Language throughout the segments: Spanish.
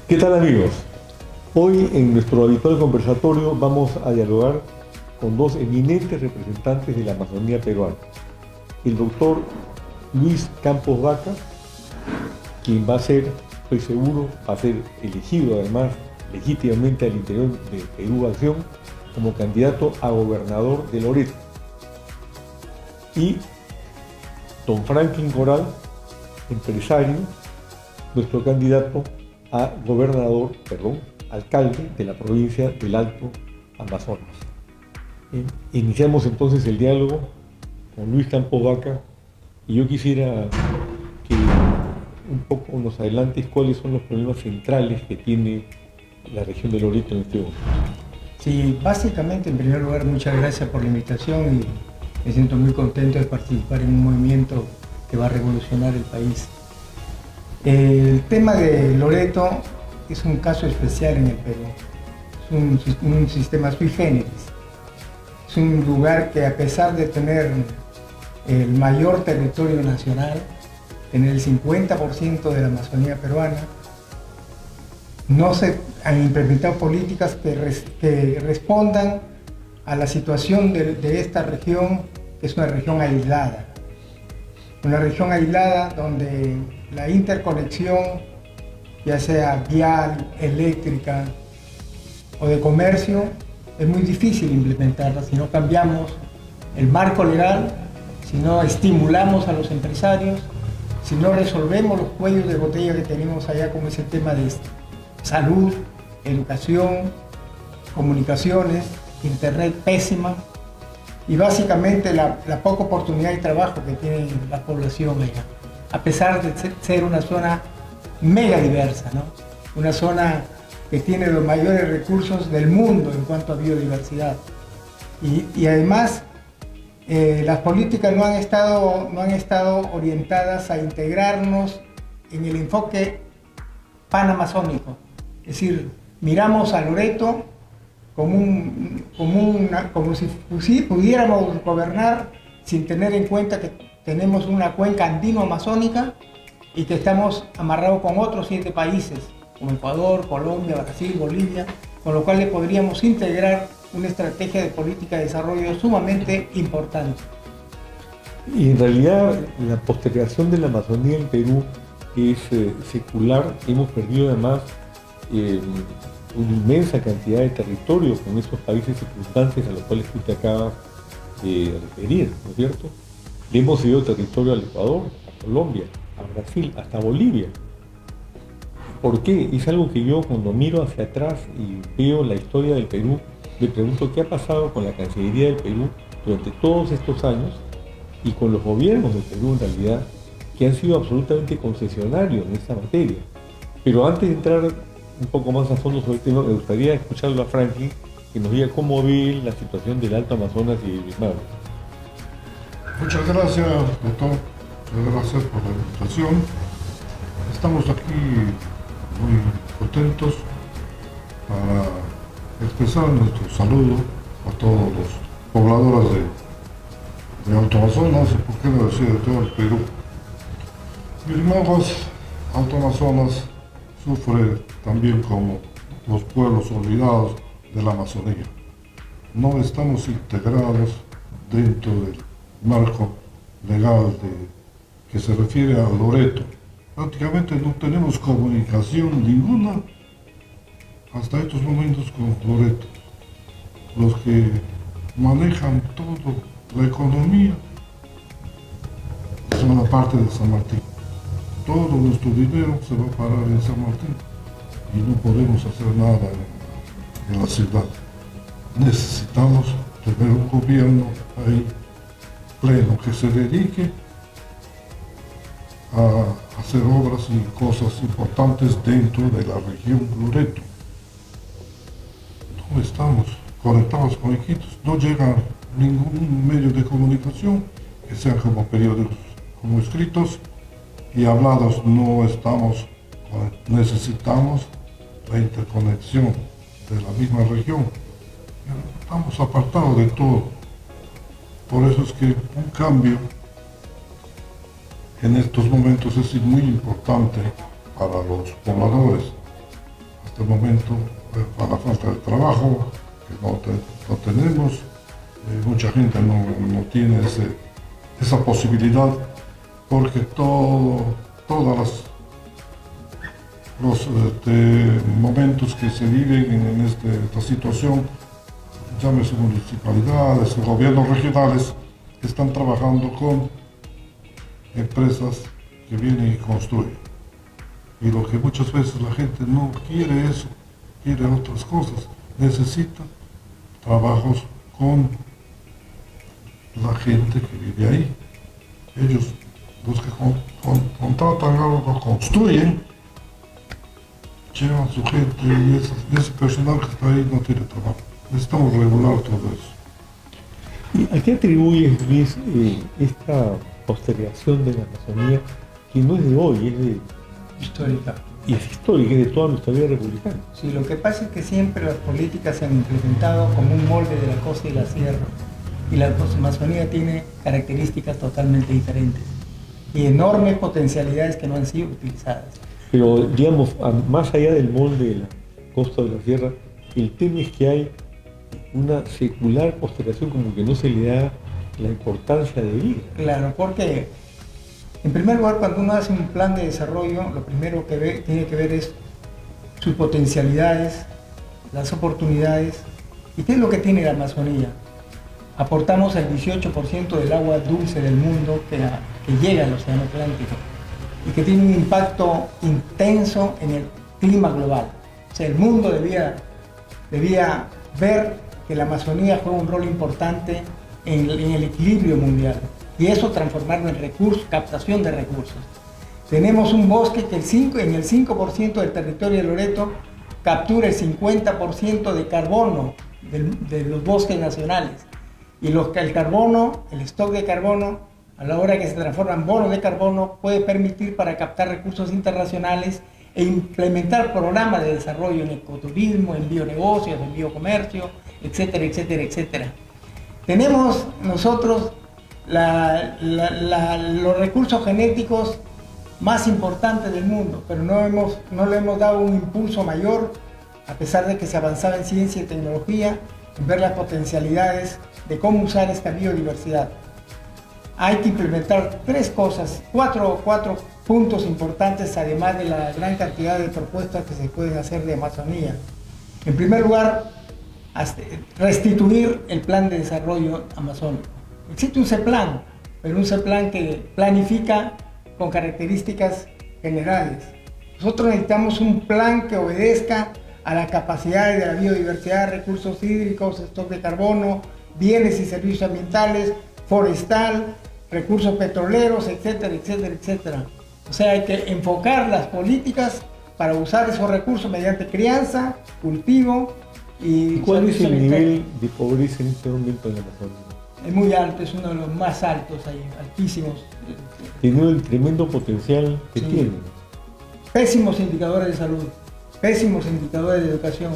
¿Qué tal, amigos? Hoy en nuestro habitual conversatorio vamos a dialogar con dos eminentes representantes de la Amazonía peruana. El doctor Luis Campos Vaca, quien va a ser, estoy seguro, va a ser elegido además legítimamente al interior de Perú Acción como candidato a gobernador de Loreto. Y don Franklin Coral, empresario, nuestro candidato a alcalde de la provincia del Alto Amazonas. Iniciamos entonces el diálogo con Luis Campos Vaca y yo quisiera que un poco nos adelantes cuáles son los problemas centrales que tiene la región de Loreto en este momento. Sí, básicamente, en primer lugar, muchas gracias por la invitación y me siento muy contento de participar en un movimiento que va a revolucionar el país. El tema de Loreto es un caso especial en el Perú. Es un sistema sui generis. Es un lugar que, a pesar de tener el mayor territorio nacional, tener el 50% de la Amazonía peruana, no se han implementado políticas que respondan a la situación de esta región, que es una región aislada. Una región aislada donde la interconexión, ya sea vial, eléctrica o de comercio, es muy difícil implementarla si no cambiamos el marco legal, si no estimulamos a los empresarios, si no resolvemos los cuellos de botella que tenemos allá, como es el tema de salud, educación, comunicaciones, internet pésima y básicamente la poca oportunidad de trabajo que tiene la población allá, a pesar de ser una zona mega diversa, ¿no? Una zona que tiene los mayores recursos del mundo en cuanto a biodiversidad. Y además las políticas no han estado orientadas a integrarnos en el enfoque panamazónico. Es decir, miramos a Loreto como si pudiéramos gobernar sin tener en cuenta que tenemos una cuenca andino-amazónica y que estamos amarrados con otros 7 países, como Ecuador, Colombia, Brasil, Bolivia, con lo cual le podríamos integrar una estrategia de política de desarrollo sumamente importante. Y en realidad la postergación de la Amazonía en Perú es secular. Hemos perdido además una inmensa cantidad de territorio con estos países circunstantes a los cuales tú te acabas de referir, ¿no es cierto? Le hemos cedido territorio al Ecuador, a Colombia, a Brasil, hasta Bolivia. ¿Por qué? Es algo que yo, cuando miro hacia atrás y veo la historia del Perú, me pregunto qué ha pasado con la Cancillería del Perú durante todos estos años y con los gobiernos del Perú en realidad, que han sido absolutamente concesionarios en esta materia. Pero antes de entrar un poco más a fondo sobre el tema, me gustaría escucharlo a Franklin, que nos diga cómo ve la situación del Alto Amazonas y del Mar. Muchas gracias, doctor. Muchas gracias por la invitación. Estamos aquí muy contentos para expresar nuestro saludo a todos los pobladores de Alto Amazonas y, por qué no decir, de todo el Perú. Mis hermanos, Alto Amazonas sufre también como los pueblos olvidados de la Amazonía. No estamos integrados dentro del marco legal que se refiere a Loreto. Prácticamente no tenemos comunicación ninguna hasta estos momentos con Loreto. Los que manejan toda la economía son la parte de San Martín. Todo nuestro dinero se va a parar en San Martín y no podemos hacer nada en la ciudad. Necesitamos tener un gobierno ahí pleno que se dedique a hacer obras y cosas importantes dentro de la región Loreto. No estamos conectados con Iquitos, no llega ningún medio de comunicación que sean como periódicos, como escritos y hablados. No estamos, necesitamos la interconexión de la misma región. Estamos apartados de todo. Por eso es que un cambio en estos momentos es muy importante para los pobladores. este momento, para la falta de trabajo, que no tenemos, mucha gente no tiene esa posibilidad, porque todos los momentos que se viven en esta situación, llámese municipalidades, gobiernos regionales, están trabajando con empresas que vienen y construyen. Y lo que muchas veces la gente no quiere eso, quiere otras cosas, necesita trabajos con la gente que vive ahí. Ellos, los que contratan algo, construyen, llevan su gente y ese personal que está ahí no tiene trabajo. Necesitamos regular todo eso. ¿Y a qué atribuyes, Luis, esta postergación de la Amazonía, que no es de hoy, es de histórica? Y es histórica, es de toda nuestra vida republicana. Sí, lo que pasa es que siempre las políticas se han implementado como un molde de la costa y la sierra, y la Amazonía tiene características totalmente diferentes y enormes potencialidades que no han sido utilizadas. Pero, digamos, más allá del molde de la costa de la sierra, el tema es que hay una secular postergación, como que no se le da la importancia de vida. Claro, porque en primer lugar, cuando uno hace un plan de desarrollo, lo primero que tiene que ver es sus potencialidades, las oportunidades. ¿Y qué es lo que tiene la Amazonía? Aportamos el 18% del agua dulce del mundo que llega al Océano Atlántico y que tiene un impacto intenso en el clima global. O sea, el mundo debía ver que la Amazonía juega un rol importante en el equilibrio mundial, y eso transformarlo en recursos, captación de recursos. Tenemos un bosque que en el 5% del territorio de Loreto captura el 50% de carbono de los bosques nacionales, y el carbono, el stock de carbono, a la hora que se transforma en bonos de carbono, puede permitir para captar recursos internacionales e implementar programas de desarrollo en ecoturismo, en bionegocios, en biocomercio, etcétera, etcétera, etcétera. Tenemos nosotros los recursos genéticos más importantes del mundo, pero no le hemos dado un impulso mayor, a pesar de que se avanzaba en ciencia y tecnología, en ver las potencialidades de cómo usar esta biodiversidad. Hay que implementar cuatro puntos importantes, además de la gran cantidad de propuestas que se pueden hacer de Amazonía. En primer lugar, restituir el plan de desarrollo amazónico. Existe un CEPLAN, pero un CEPLAN que planifica con características generales. Nosotros necesitamos un plan que obedezca a las capacidades de la biodiversidad, recursos hídricos, stock de carbono, bienes y servicios ambientales, forestal, recursos petroleros, etcétera, etcétera, etcétera. O sea, hay que enfocar las políticas para usar esos recursos mediante crianza, cultivo ¿Y cuál es el nivel de pobreza en este momento en la Amazonía? Es muy alto, es uno de los más altos ahí, altísimos. Tiene el tremendo potencial que Sí. tiene. Pésimos indicadores de salud, pésimos indicadores de educación,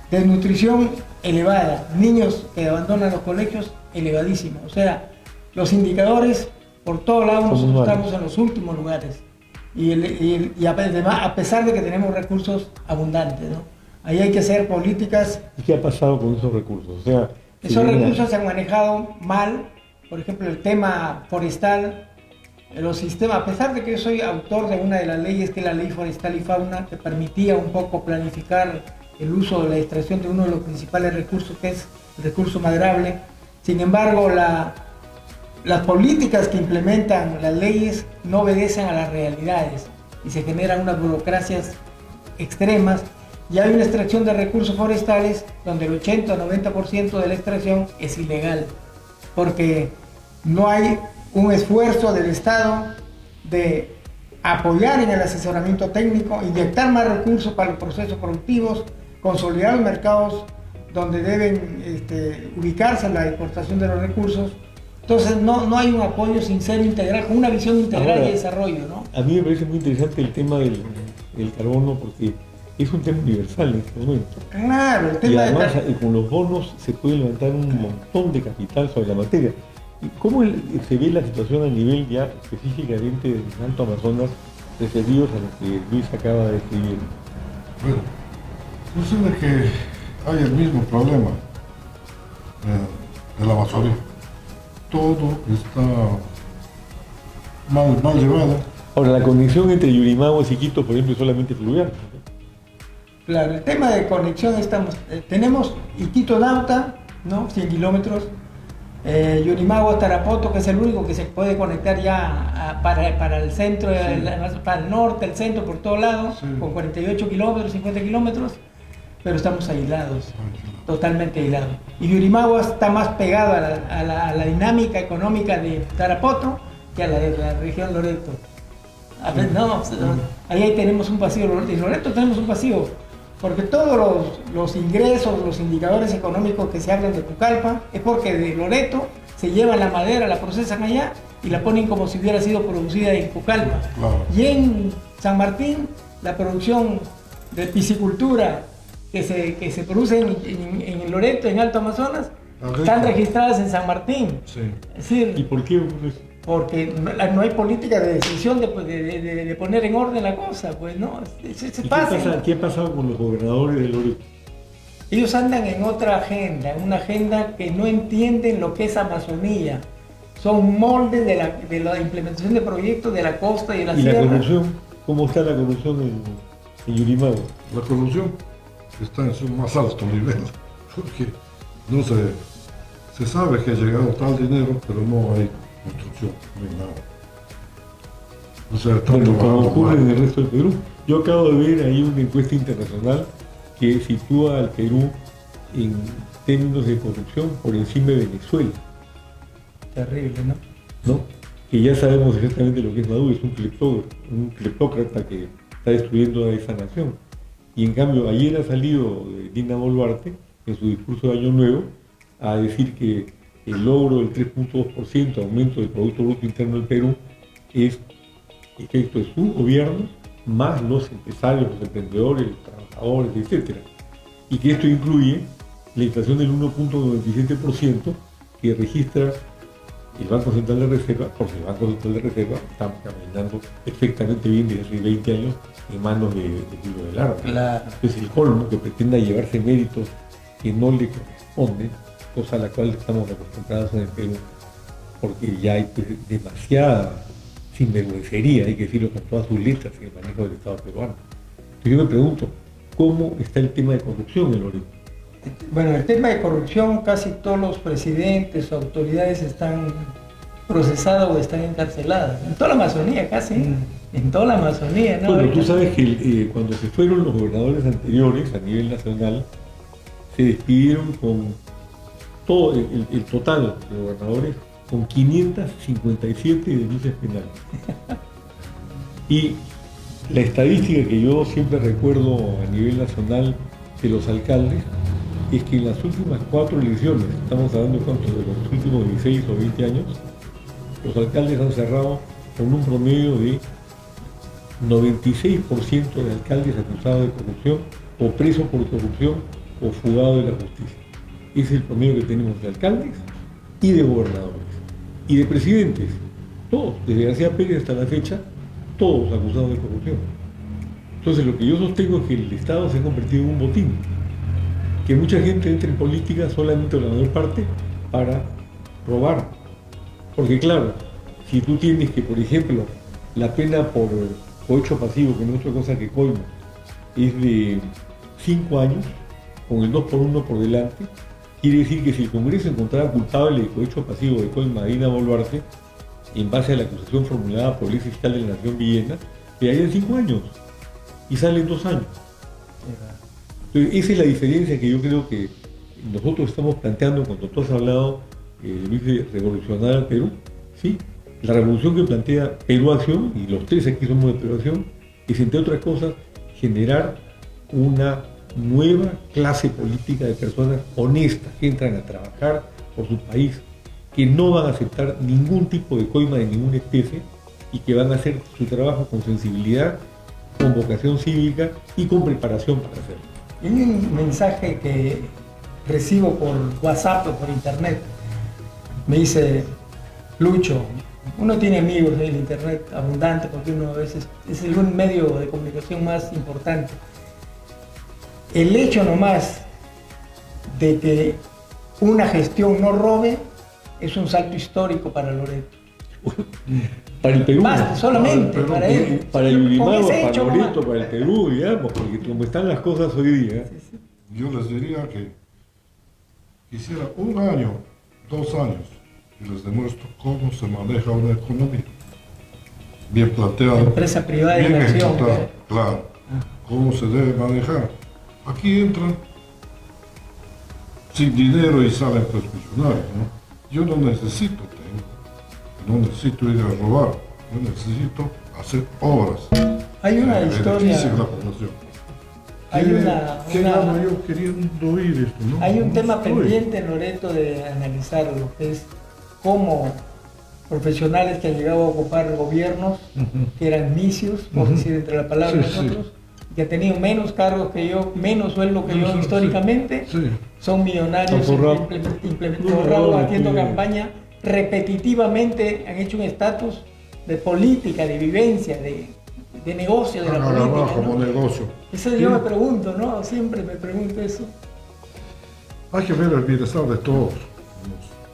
desnutrición elevada, niños que abandonan los colegios elevadísimos. O sea, los indicadores por todos lados nosotros estamos en los últimos lugares. Y a pesar de que tenemos recursos abundantes, ¿no? Ahí hay que hacer políticas. ¿Y qué ha pasado con esos recursos? O sea, esos recursos se han manejado mal. Por ejemplo, el tema forestal, los sistemas, a pesar de que yo soy autor de una de las leyes, que es la Ley Forestal y Fauna, que permitía un poco planificar el uso de la extracción de uno de los principales recursos, que es el recurso maderable. Sin embargo, las políticas que implementan las leyes no obedecen a las realidades y se generan unas burocracias extremas. Y hay una extracción de recursos forestales donde el 80 o 90% de la extracción es ilegal, porque no hay un esfuerzo del Estado de apoyar en el asesoramiento técnico, inyectar más recursos para los procesos productivos, consolidar los mercados donde deben ubicarse la exportación de los recursos. Entonces no hay un apoyo sincero, integral, con una visión integral. Ahora, de desarrollo, ¿no? A mí me parece muy interesante el tema del carbono, porque es un tema universal en este momento. Claro, el tema y además con los bonos se puede levantar un montón de capital sobre la materia. ¿Cómo se ve la situación a nivel ya específicamente del Alto Amazonas, referidos a lo que Luis acaba de describir? Bueno, Sucede que hay el mismo problema de la Amazonía. Todo está mal llevado. Ahora, la conexión entre Yurimaguas y Quito, por ejemplo, es solamente fluvial, ¿no? Claro, el tema de conexión tenemos Iquito-Nauta, ¿no? 100 kilómetros, Yurimaguas, Tarapoto, que es el único que se puede conectar ya para el centro, sí, para el norte, el centro, por todos lados, sí, con 48 kilómetros, 50 kilómetros, pero estamos aislados, totalmente aislados. Y Yurimaguas está más pegado a la dinámica económica de Tarapoto que a la de la región Loreto. A ver, no, ahí tenemos un vacío, en Loreto tenemos un vacío, porque todos los ingresos, los indicadores económicos que se hablan de Pucallpa es porque de Loreto se lleva la madera, la procesan allá y la ponen como si hubiera sido producida en Pucallpa. Claro. Y en San Martín, la producción de piscicultura que se produce en Loreto, en Alto Amazonas, están registradas en San Martín. Sí. Es decir, ¿y por qué? Porque no hay política de decisión de poner en orden la cosa, pues no, se pasa. ¿Qué ha pasado con los gobernadores de Loreto? Ellos andan en otra agenda, en una agenda que no entienden lo que es Amazonía. Son moldes de la implementación de proyectos de la costa y de la sierra. ¿Y la corrupción? ¿Cómo está la corrupción en Yurimaguas? La corrupción está en su más alto nivel, porque no se sabe que ha llegado tal dinero, pero no hay construcción, no hay nada. O sea, bueno, como ocurre en el resto del Perú. Yo acabo de ver ahí una encuesta internacional que sitúa al Perú en términos de corrupción por encima de Venezuela. Terrible, ¿no? Que ya sabemos exactamente lo que es Maduro, es un cleptócrata que está destruyendo a esa nación. Y en cambio, ayer ha salido Dina Boluarte, en su discurso de Año Nuevo, a decir que el logro del 3.2% aumento del Producto Bruto Interno del Perú es efecto de su gobierno, más los empresarios, los emprendedores, los trabajadores, etc. Y que esto incluye la inflación del 1.97% que registra el Banco Central de Reserva, porque el Banco Central de Reserva está caminando perfectamente bien desde hace 20 años en manos de Julio Velarde. Claro. Es el colmo que pretenda llevarse méritos que no le corresponden, cosa a la cual estamos acostumbrados en el Perú, porque ya hay pues, demasiada sinvergüencería, hay que decirlo con todas sus letras, en el manejo del Estado peruano. Entonces yo me pregunto, ¿cómo está el tema de corrupción en Loreto? Bueno, el tema de corrupción, casi todos los presidentes o autoridades están procesadas o están encarceladas. En toda la Amazonía, casi. En toda la Amazonía, ¿no? Bueno, tú sabes que cuando se fueron los gobernadores anteriores a nivel nacional, se despidieron con todo el total de gobernadores con 557 denuncias penales. Y la estadística que yo siempre recuerdo a nivel nacional de los alcaldes es que en las últimas 4 elecciones, estamos hablando de los últimos 16 o 20 años, los alcaldes han cerrado con un promedio de 96% de alcaldes acusados de corrupción o presos por corrupción o fugados de la justicia. Ese es el promedio que tenemos de alcaldes y de gobernadores y de presidentes, todos, desde García Pérez hasta la fecha, todos acusados de corrupción. Entonces lo que yo sostengo es que el Estado se ha convertido en un botín, que mucha gente entra en política solamente, la mayor parte, para robar. Porque claro, si tú tienes que, por ejemplo, la pena por cohecho pasivo, que no es otra cosa que coima, es de 5 años, con el 2x1 por delante, quiere decir que si el Congreso encontrara culpable de cohecho pasivo de coima a Dina Boluarte, en base a la acusación formulada por el ex fiscal de la Nación Villena, quedarían 5 años y salen 2 años. Entonces, esa es la diferencia que yo creo que nosotros estamos planteando cuando tú has hablado de revolucionar al Perú. ¿Sí? La revolución que plantea Perú Acción, y los 3 aquí somos de Perú Acción, es, entre otras cosas, generar una nueva clase política de personas honestas que entran a trabajar por su país, que no van a aceptar ningún tipo de coima de ninguna especie y que van a hacer su trabajo con sensibilidad, con vocación cívica y con preparación para hacerlo. Hay un mensaje que recibo por WhatsApp o por internet. Me dice: Lucho, uno tiene amigos en el internet abundante porque uno a veces es el medio de comunicación más importante. el hecho nomás de que una gestión no robe es un salto histórico para Loreto. Para el Perú. Basta, solamente para él. Para el Ulimado, para hecho Loreto, nomás. para el Perú, digamos, porque como están las cosas hoy día. Yo les diría que quisiera 1 año, 2 años, y les demuestro cómo se maneja una economía. Bien planteada. Empresa privada de bien inversión. ejecutada, claro. Cómo se debe manejar. Aquí entran sin dinero y salen pues millonarios, ¿no? Yo no necesito, no necesito ir a robar, yo necesito hacer obras. Hay una que historia. beneficien a la población. Hay ¿Qué gano yo queriendo oír esto? ¿No? Hay un No tema estoy. pendiente en Loreto de analizarlo, que es cómo profesionales que han llegado a ocupar gobiernos, que eran misios, por decir entre la palabra Sí, nosotros, que han tenido menos cargos que yo, menos sueldo que yo Sí, históricamente, sí. son millonarios Forrado. forrados, haciendo Sí. campaña, repetitivamente han hecho un estatus de política, de vivencia, de negocio de la Agarrar política, como ¿no? negocio. Eso yo me pregunto, ¿no? Siempre me pregunto eso. Hay que ver el bienestar de todos.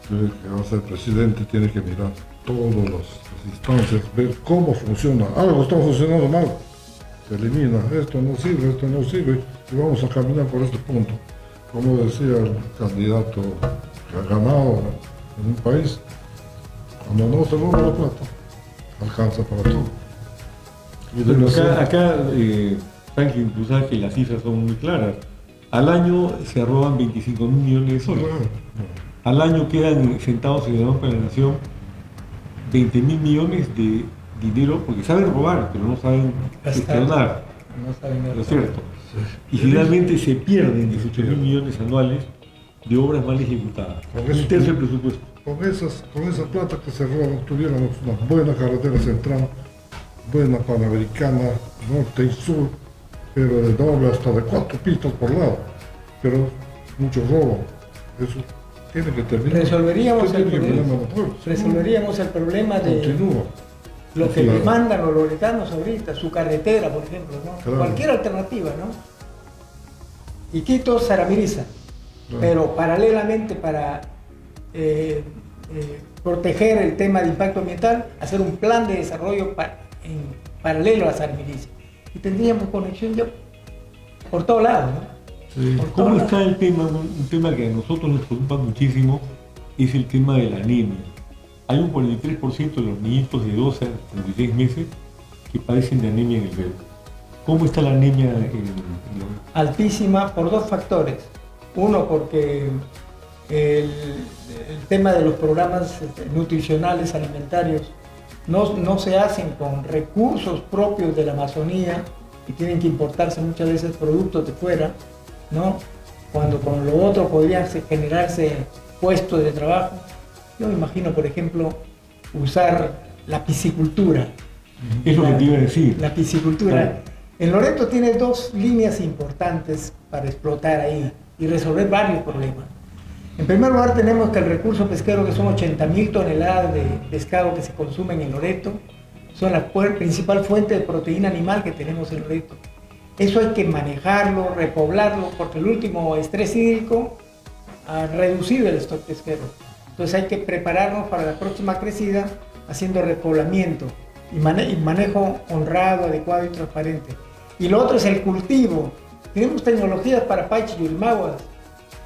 El que va a ser presidente tiene que mirar todas las instancias, ver cómo funciona. Algo está funcionando mal. Se elimina, esto no sirve, y vamos a caminar por este punto. Como decía el candidato que ha ganado en un país, cuando no se roba la plata, alcanza para todo. Y Bueno, debe acá, ser- Franklin, tú sabes que las cifras son muy claras. Al año se roban 25.000 millones de soles. Al año quedan sentados en el Banco de la Nación 20.000 millones de dinero, porque saben robar, pero no saben gestionar, No saben ¿no es cierto? Y finalmente se pierden 18.000 millones anuales de obras mal ejecutadas. Con eso- Un tercio del presupuesto. Con esa plata que se roban, tuviéramos una buena carretera central, buena panamericana, norte y sur, pero de doble hasta de 4 pistas por lado. Pero mucho robo. Eso tiene que terminar. Resolveríamos Usted el tiene que problema. poner mano, pues. Resolveríamos el problema de Continúa. lo que Claro. demandan los loretanos ahorita, su carretera, por ejemplo, ¿no? Claro. Cualquier alternativa, ¿no? Iquitos, Saramiriza, Claro. pero paralelamente para proteger el tema de impacto ambiental, hacer un plan de desarrollo en paralelo a Saramiriza. Y tendríamos conexión ya por todos lados, ¿no? Sí. Por ¿Cómo todos está lados. el tema? Un tema que a nosotros nos preocupa muchísimo es el tema de la anemia. Hay un 43% de los niñitos de 12 a 36 meses que padecen de anemia en el Perú. ¿Cómo está la anemia en los... Altísima por dos factores. Uno, porque el tema de los programas nutricionales alimentarios no se hacen con recursos propios de la Amazonía y tienen que importarse muchas veces productos de fuera, ¿no? Cuando con lo otro podrían generarse puestos de trabajo. Yo me imagino, por ejemplo, usar la piscicultura. Es lo que te iba a decir. La piscicultura. Claro. En Loreto tiene dos líneas importantes para explotar ahí y resolver varios problemas. En primer lugar tenemos que el recurso pesquero, que son 80.000 toneladas de pescado que se consumen en Loreto, son la principal fuente de proteína animal que tenemos en Loreto. Eso hay que manejarlo, repoblarlo, porque el último estrés hídrico ha reducido el stock pesquero. Entonces hay que prepararnos para la próxima crecida haciendo repoblamiento y manejo honrado, adecuado y transparente. Y lo otro es el cultivo. Tenemos tecnologías para paiche y yurimaguas.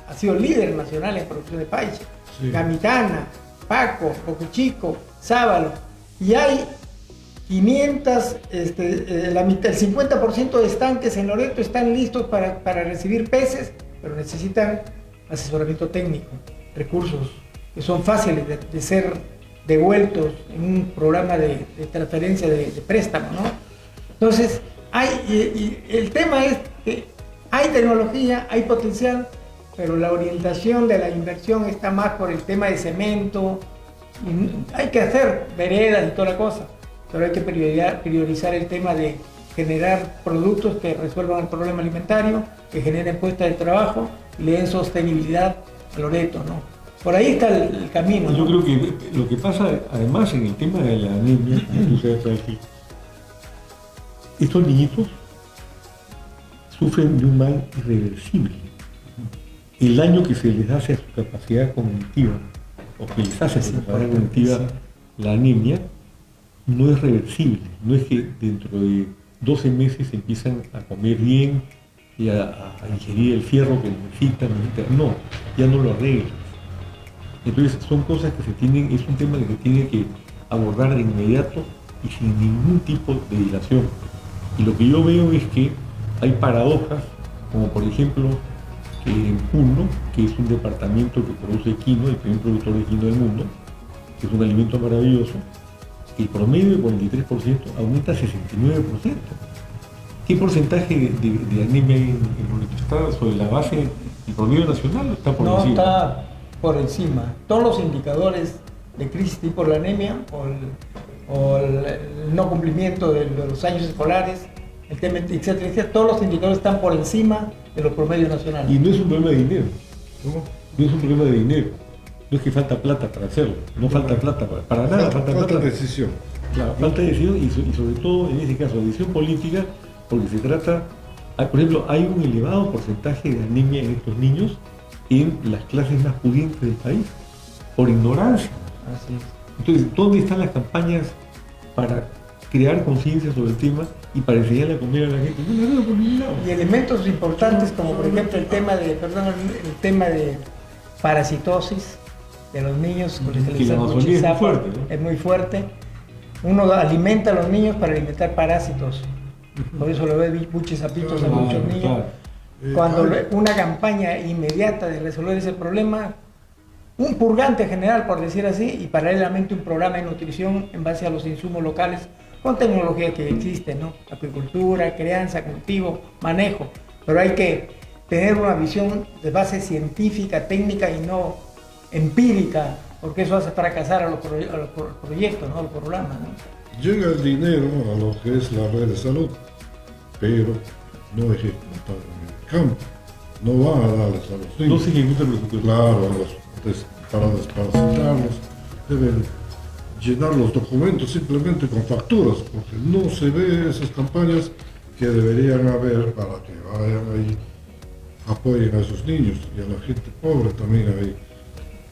Ha sido líder nacional en producción de paiche. Sí. Gamitana, Paco, Boquechico, Sábalo. Y hay 500, el 50% de estanques en Loreto están listos para recibir peces, pero necesitan asesoramiento técnico, recursos que son fáciles de ser devueltos en un programa de transferencia de préstamo, ¿no? Entonces, el tema es que hay tecnología, hay potencial, pero la orientación de la inversión está más por el tema de cemento. Y hay que hacer veredas y toda la cosa, pero hay que priorizar el tema de generar productos que resuelvan el problema alimentario, que generen puestas de trabajo y le den sostenibilidad a Loreto, ¿no? Por ahí está el camino, ¿no? Yo creo que lo que pasa, además, en el tema de la anemia, como tú sabes, Franklin, estos niñitos sufren de un mal irreversible. El daño que se les hace a su capacidad cognitiva, o que les hace a su capacidad cognitiva la anemia, no es reversible. No es que dentro de 12 meses empiezan a comer bien y a ingerir el fierro que necesitan. No, ya no lo arreglan. Entonces son cosas que es un tema que se tiene que abordar de inmediato y sin ningún tipo de dilación. Y lo que yo veo es que hay paradojas, como por ejemplo que en Puno, que es un departamento que produce quinoa, el primer productor de quinoa del mundo, que es un alimento maravilloso, el promedio de 43% aumenta a 69%. ¿Qué porcentaje de anemia hay en Bolivia? ¿Está sobre la base del promedio nacional o está por encima? No, está por encima. Todos los indicadores de crisis tipo la anemia o el no cumplimiento de los años escolares, el tema, etcétera, etcétera, todos los indicadores están por encima de los promedios nacionales. Y no es un problema de dinero, no es un problema de dinero, no es que falta plata para hacerlo, no falta plata para nada, falta decisión. Claro, falta decisión y sobre todo en ese caso decisión política, porque se trata, por ejemplo, hay un elevado porcentaje de anemia en estos niños en las clases más pudientes del país, por ignorancia. Así es. Entonces, ¿dónde están las campañas para crear conciencia sobre el tema y para enseñarle a comer a la gente? No la veo por ningún lado. Y elementos importantes como por ejemplo el tema de parasitosis de los niños con que la Amazonía es muy fuerte, ¿no? Es muy fuerte. Uno alimenta a los niños para alimentar parásitos. Por eso lo ve buchizapitos a muchos niños. Claro. Cuando una campaña inmediata de resolver ese problema, un purgante general, por decir así, y paralelamente un programa de nutrición en base a los insumos locales con tecnología que existe, ¿no? Acuicultura, crianza, cultivo, manejo. Pero hay que tener una visión de base científica, técnica y no empírica, porque eso hace fracasar a los proyectos, ¿no? A los programas, ¿no? Llega el dinero a lo que es la red de salud, pero no ejecutan en el campo. No van a darles a los niños. No se ejecuta el presupuesto. Claro, para desparasitarlos, deben llenar los documentos simplemente con facturas, porque no se ve esas campañas que deberían haber para que vayan ahí, apoyen a esos niños y a la gente pobre también ahí.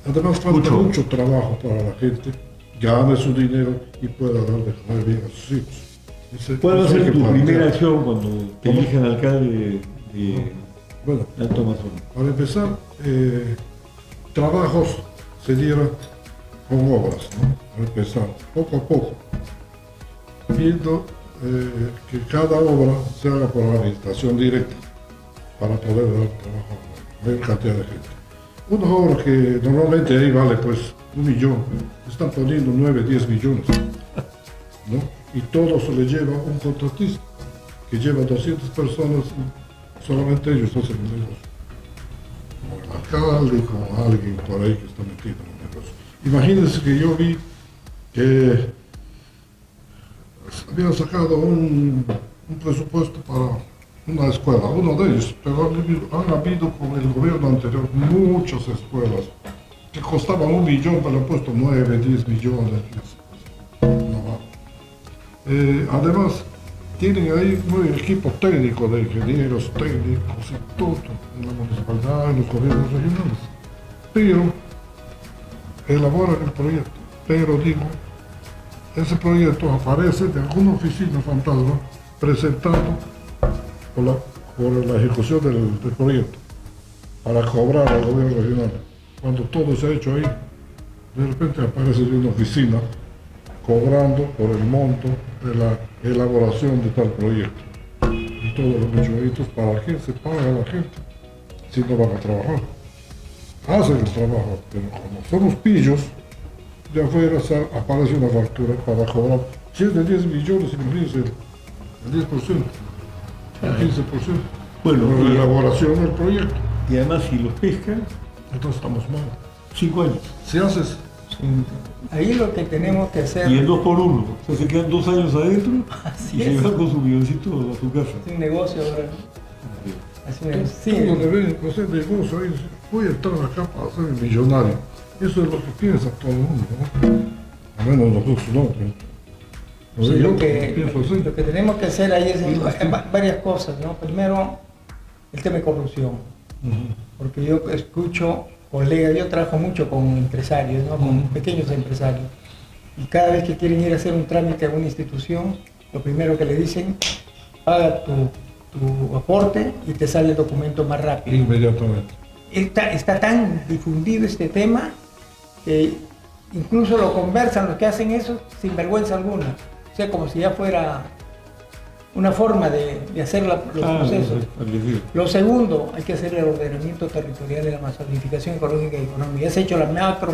Además falta mucho trabajo para la gente, gane su dinero y pueda dar de comer bien a sus hijos. ¿Cuál va a ser tu primera acción cuando te elijan alcalde de Alto Amazonas? Para empezar, trabajos se dieron con obras, ¿no? Para empezar, poco a poco, viendo que cada obra se haga por la administración directa para poder dar trabajo a la mayor cantidad de gente. Una obra que normalmente ahí vale pues 1 millón, están poniendo 9, 10 millones, ¿no? Y todo se le lleva a un contratista que lleva 200 personas y solamente ellos hacen el negocio. Como el alcalde, como alguien por ahí que está metido en el negocio. Imagínense que yo vi que habían sacado un presupuesto para una escuela, uno de ellos, pero han habido con el gobierno anterior muchas escuelas que costaban 1 millón, pero han puesto 9, 10 millones. No va. Además, tienen ahí un equipo técnico de ingenieros técnicos y todo en la municipalidad, en los gobiernos regionales. Pero elaboran el proyecto, pero digo, ese proyecto aparece de alguna oficina fantasma presentado por la ejecución del proyecto para cobrar al gobierno regional. Cuando todo se ha hecho ahí, de repente aparece de una oficina cobrando por el monto de la elaboración de tal proyecto. Y todo lo hecho ahí, entonces, ¿para qué se paga a la gente si no van a trabajar? Hacen el trabajo, pero como somos pillos, de afuera aparece una factura para cobrar. Si es de 10 millones, imagínense, el 10%, el 15%. Bueno, por la elaboración del proyecto. Y además, si los pescan, entonces estamos mal. 5 años. Si haces. Ahí lo que tenemos que hacer. Y el 2 por 1. O sea, se quedan 2 años adentro y se van con su milloncito a su casa. Es un negocio ahora, ¿no? Es un negocio. Sí. Todo le ven hacer negocio ahí. Voy a entrar acá para ser millonario. Eso es lo que piensa todo el mundo, ¿no? A menos nosotros no. Sí, lo que tenemos que hacer ahí es varias cosas, ¿no? Primero, el tema de corrupción. Porque yo escucho colegas, yo trabajo mucho con empresarios, ¿no? Con pequeños empresarios, y cada vez que quieren ir a hacer un trámite a una institución, lo primero que le dicen, paga tu aporte y te sale el documento más rápido. Inmediatamente. Está tan difundido este tema que incluso lo conversan los que hacen eso sin vergüenza alguna, o sea, como si ya fuera una forma de hacer los procesos. Lo segundo, hay que hacer el ordenamiento territorial de la zonificación ecológica y económica. Ya se ha hecho la macro,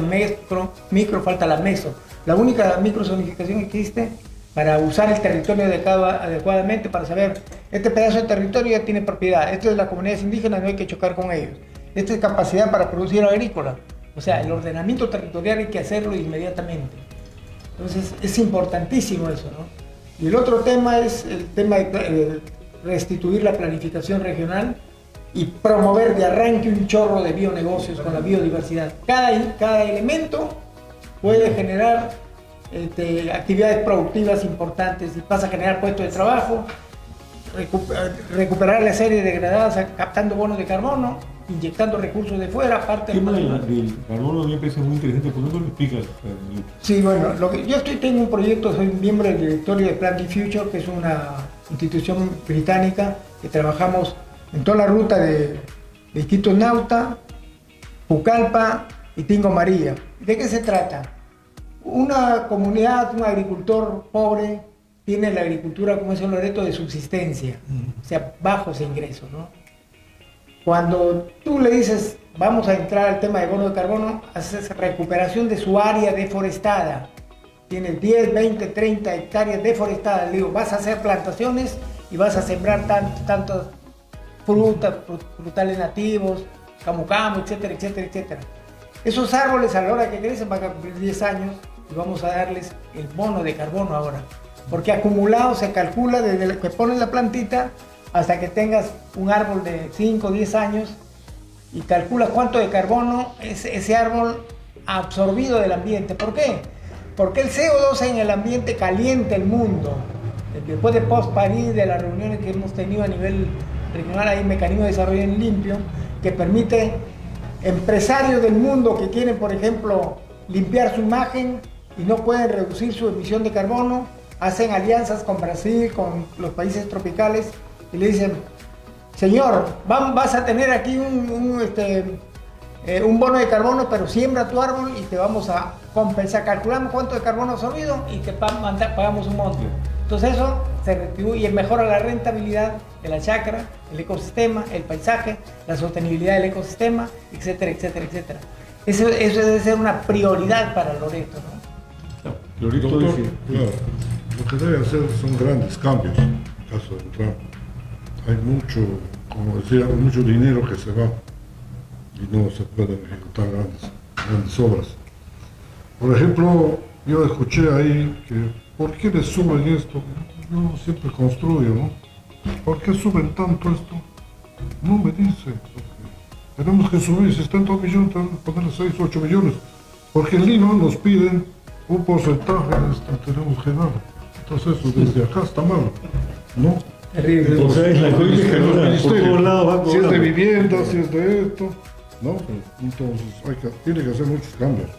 micro, falta la meso. La única microzonificación que existe para usar el territorio adecuadamente, para saber, este pedazo de territorio ya tiene propiedad, esto es de las comunidades indígenas, no hay que chocar con ellos. Esta es capacidad para producir agrícola. O sea, el ordenamiento territorial hay que hacerlo inmediatamente. Entonces, es importantísimo eso, ¿no? Y el otro tema es el tema de restituir la planificación regional y promover de arranque un chorro de bionegocios con la biodiversidad. Cada elemento puede generar actividades productivas importantes y pasa a generar puestos de trabajo, recuperar las áreas degradadas captando bonos de carbono, inyectando recursos de fuera, aparte el tema del carbono a mí me parece muy interesante. ¿Por qué no lo explicas? Sí, bueno, yo tengo un proyecto, soy miembro del directorio de Plant the Future, que es una institución británica que trabajamos en toda la ruta de Iquitos Nauta, Pucallpa y Tingo María. ¿De qué se trata? Una comunidad, un agricultor pobre, tiene la agricultura como es un reto de subsistencia, o sea, bajos ingresos, ¿no? Cuando tú le dices, vamos a entrar al tema de bono de carbono, haces recuperación de su área deforestada. Tienes 10, 20, 30 hectáreas deforestadas. Le digo, vas a hacer plantaciones y vas a sembrar tantos frutales nativos, camu camu, etcétera, etcétera, etcétera. Esos árboles a la hora que crecen van a cumplir 10 años y vamos a darles el bono de carbono ahora. Porque acumulado se calcula desde que pones la plantita hasta que tengas un árbol de 5 o 10 años y calculas cuánto de carbono es ese árbol absorbido del ambiente. ¿Por qué? Porque el CO2 en el ambiente calienta el mundo. Después de post-París, de las reuniones que hemos tenido a nivel regional, hay un mecanismo de desarrollo en limpio que permite empresarios del mundo que quieren, por ejemplo, limpiar su imagen y no pueden reducir su emisión de carbono, hacen alianzas con Brasil, con los países tropicales, y le dicen, señor, vas a tener aquí un bono de carbono, pero siembra tu árbol y te vamos a compensar. Calculamos cuánto de carbono absorbido y te pagamos un monto. Entonces eso se retribuye y mejora la rentabilidad de la chacra, el ecosistema, el paisaje, la sostenibilidad del ecosistema, etcétera, etcétera, etcétera. Eso debe ser una prioridad para Loreto, ¿no? Loreto, doctor, claro, lo que debe hacer son grandes cambios en el caso del Trump. Hay mucho, como decía, mucho dinero que se va y no se pueden ejecutar grandes obras. Por ejemplo, yo escuché ahí que ¿por qué le suben esto? Yo siempre construyo, ¿no? ¿Por qué suben tanto esto? No me dice. Tenemos que subir, si están 2 millones, tenemos que ponerle 6, 8 millones. Porque en Lima nos piden un porcentaje de esto, tenemos que dar. Entonces eso desde acá está mal, ¿no? Terrible. O sea, es la coima por todos lados va. Si es de vivienda, si es de esto, ¿no? Entonces tiene que hacer muchos cambios.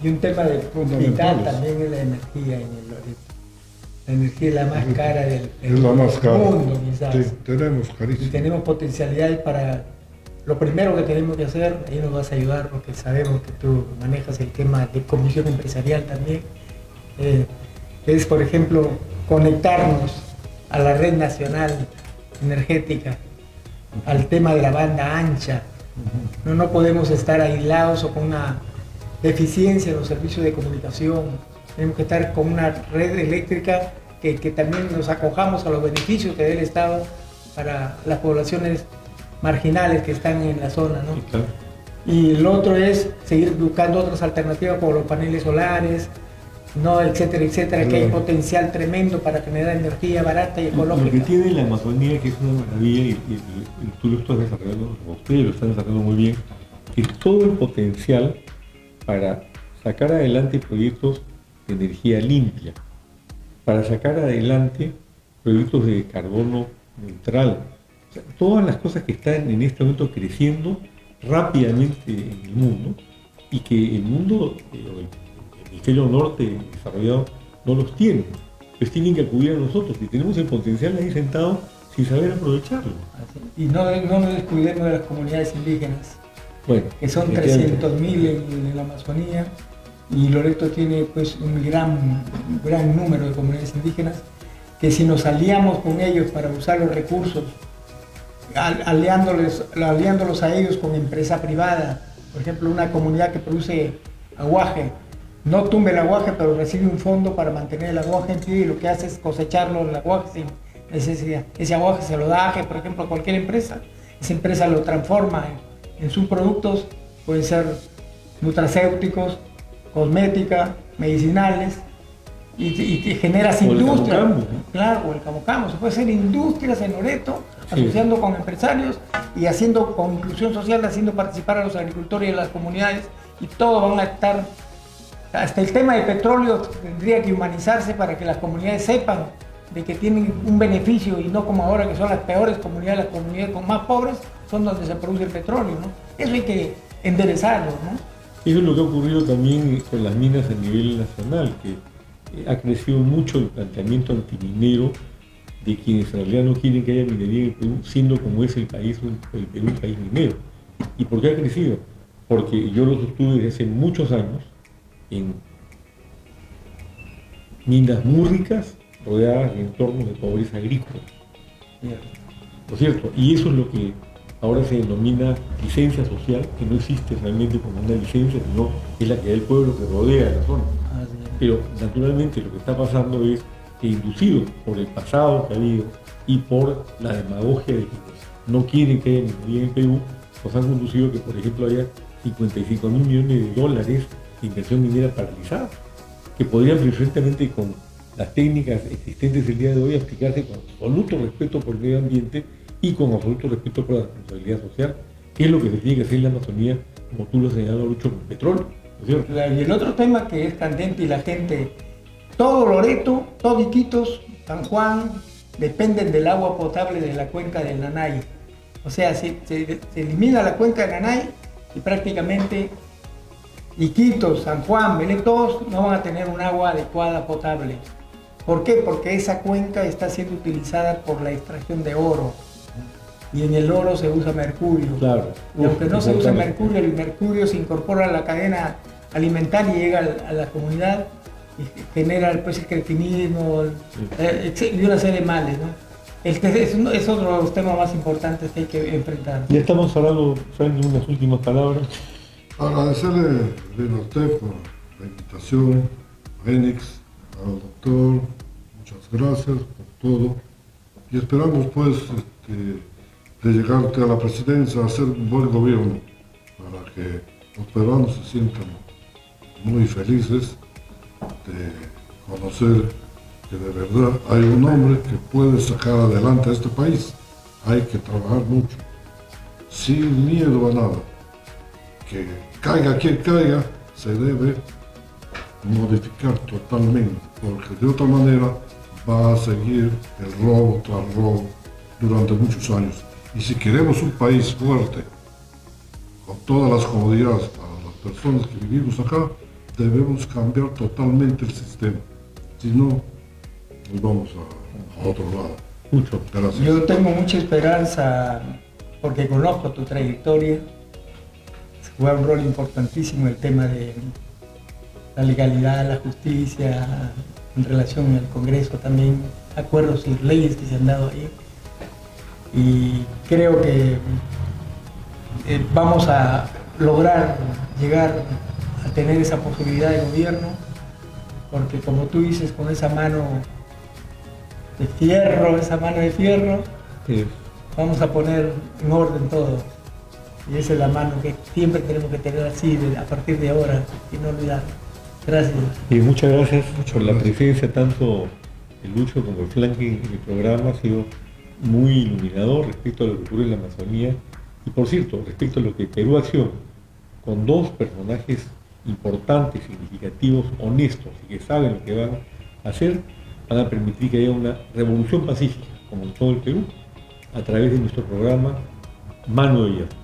Y un tema vital también es la energía en el Loreto. La energía es la más cara del mundo, quizás. Sí, tenemos carísimo. Y tenemos potencialidades para... Lo primero que tenemos que hacer, ahí nos vas a ayudar porque sabemos que tú manejas el tema de comisión empresarial también, es, por ejemplo, conectarnos a la red nacional energética, al tema de la banda ancha. No podemos estar aislados o con una deficiencia en los servicios de comunicación. Tenemos que estar con una red eléctrica que también nos acojamos a los beneficios que dé el Estado para las poblaciones marginales que están en la zona, ¿no? Claro. Y el otro es seguir buscando otras alternativas como los paneles solares, ¿no? Etcétera, etcétera, que hay potencial tremendo para generar energía barata y ecológica. Lo que tiene la Amazonía, que es una maravilla, y tú lo estás desarrollando, ustedes lo están desarrollando muy bien, es todo el potencial para sacar adelante proyectos de energía limpia, para sacar adelante proyectos de carbono neutral. O sea, todas las cosas que están en este momento creciendo rápidamente en el mundo y que el mundo, el hemisferio norte desarrollado, no los tiene. Pues tienen que acudir a nosotros y tenemos el potencial ahí sentado sin saber aprovecharlo. Y no nos descuidemos de las comunidades indígenas, Bueno, que son 300.000 en la Amazonía, y Loreto tiene pues un gran número de comunidades indígenas, que si nos aliamos con ellos para usar los recursos, aliándolos a ellos con empresa privada, por ejemplo una comunidad que produce aguaje, no tumbe el aguaje pero recibe un fondo para mantener el aguaje en pie y lo que hace es cosecharlo el aguaje sin necesidad. Ese aguaje se lo da, por ejemplo, a cualquier empresa, esa empresa lo transforma en subproductos, pueden ser nutracéuticos, cosmética, medicinales, y generas industrias. Claro, o el camu-camu, se puede hacer industrias en Loreto, asociando con empresarios y haciendo con inclusión social, haciendo participar a los agricultores y a las comunidades, y todos van a estar. Hasta el tema del petróleo tendría que humanizarse para que las comunidades sepan de que tienen un beneficio, y no como ahora que son las peores comunidades, las comunidades con más pobres son donde se produce el petróleo, ¿no? Eso hay que enderezarlo, ¿no? Eso es lo que ha ocurrido también con las minas a nivel nacional, que ha crecido mucho el planteamiento antiminero de quienes en realidad no quieren que haya minería en el Perú, siendo como es el país, el Perú, un país minero. ¿Y por qué ha crecido? Porque yo lo sostuve desde hace muchos años en minas muy ricas, rodeadas de entornos de pobreza agrícola. ¿No es cierto? Y eso es lo que ahora se denomina licencia social, que no existe realmente como una licencia, sino es la que da el pueblo que rodea la zona. Pero naturalmente lo que está pasando es que, inducido por el pasado que ha habido y por la demagogia de quienes no quieren que haya minería en Perú, nos han conducido a que, por ejemplo, haya 55.000 millones de dólares de inversión minera paralizada, que podrían perfectamente, con las técnicas existentes el día de hoy, aplicarse con absoluto respeto por el medio ambiente y con absoluto respeto por la responsabilidad social, que es lo que se tiene que hacer en la Amazonía, como tú lo has señalado, Lucho, con petróleo, ¿no es cierto? Y el otro tema que es candente, y la gente, todo Loreto, todo Iquitos, San Juan, dependen del agua potable de la cuenca del Nanay. O sea, se elimina la cuenca del Nanay y prácticamente Iquitos, San Juan, Belén, todos no van a tener un agua adecuada potable. ¿Por qué? Porque esa cuenca está siendo utilizada por la extracción de oro, y en el oro se usa mercurio. Claro. Y aunque no se usa mercurio, el mercurio se incorpora a la cadena alimentaria y llega a la comunidad y genera pues, el cretinismo y una serie de males, ¿no? Es otro de los temas más importantes que hay que enfrentar. Ya estamos hablando, Frank, unas últimas palabras. Agradecerle a usted por la invitación, a Enix, al doctor, muchas gracias por todo, y esperamos pues de llegar a la presidencia a hacer un buen gobierno para que los peruanos se sientan muy felices de conocer que de verdad hay un hombre que puede sacar adelante a este país. Hay que trabajar mucho, sin miedo a nada. Que caiga quien caiga, se debe modificar totalmente, porque de otra manera va a seguir el robo tras robo durante muchos años. Y si queremos un país fuerte, con todas las comodidades para las personas que vivimos acá, debemos cambiar totalmente el sistema. Si no, nos vamos a otro lado. Mucho. Gracias. Yo tengo mucha esperanza, porque conozco tu trayectoria. Juega un rol importantísimo el tema de la legalidad, la justicia, en relación al Congreso también, acuerdos y leyes que se han dado ahí. Y creo que vamos a lograr llegar a tener esa posibilidad de gobierno, porque como tú dices, con esa mano de fierro, Sí. vamos a poner en orden todo. Y esa es la mano que siempre tenemos que tener así a partir de ahora y no olvidar. Gracias. Y muchas gracias por la presencia, tanto de Lucho como el Flanque en el programa. Ha sido muy iluminador respecto a lo que ocurre en la Amazonía. Y por cierto, respecto a lo que Perú Acción, con dos personajes importantes, significativos, honestos y que saben lo que van a hacer, van a permitir que haya una revolución pacífica, como en todo el Perú, a través de nuestro programa Mano de Hierro.